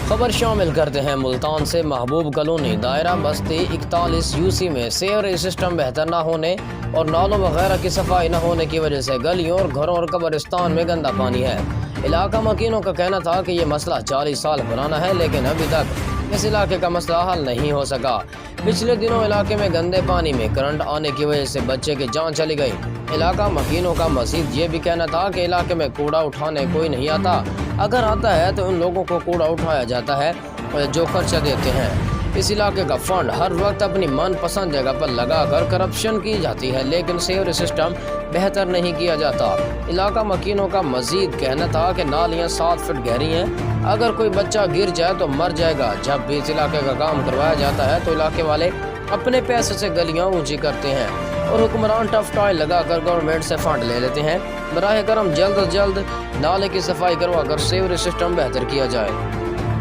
خبر شامل کرتے ہیں ملتان سے۔ محبوب کالونی دائرہ بستی 41 UC میں سیوریج سسٹم بہتر نہ ہونے اور نالوں وغیرہ کی صفائی نہ ہونے کی وجہ سے گلیوں اور گھروں اور قبرستان میں گندا پانی ہے۔ علاقہ مکینوں کا کہنا تھا کہ یہ مسئلہ 40 سال پرانا ہے، لیکن ابھی تک اس علاقے کا مسئلہ حل نہیں ہو سکا۔ پچھلے دنوں علاقے میں گندے پانی میں کرنٹ آنے کی وجہ سے بچے کی جان چلی گئی۔ علاقہ مکینوں کا مزید یہ بھی کہنا تھا کہ علاقے میں کوڑا اٹھانے کوئی نہیں آتا، اگر آتا ہے تو ان لوگوں کو کوڑا اٹھایا جاتا ہے جو خرچہ دیتے ہیں۔ اس علاقے کا فنڈ ہر وقت اپنی من پسند جگہ پر لگا کر کرپشن کی جاتی ہے، لیکن سیوریج سسٹم بہتر نہیں کیا جاتا۔ علاقہ مکینوں کا مزید کہنا تھا کہ نالیاں 7 فٹ گہری ہیں، اگر کوئی بچہ گر جائے تو مر جائے گا۔ جب بھی اس علاقے کا کام کروایا جاتا ہے تو علاقے والے اپنے پیسے سے گلیاں اونچی کرتے ہیں اور حکمران ٹف ٹائی لگا کر گورنمنٹ سے فنڈ لے لیتے ہیں۔ براہ کرم جلد از جلد نالے کی صفائی کروا کر سیوریج سسٹم بہتر کیا جائے۔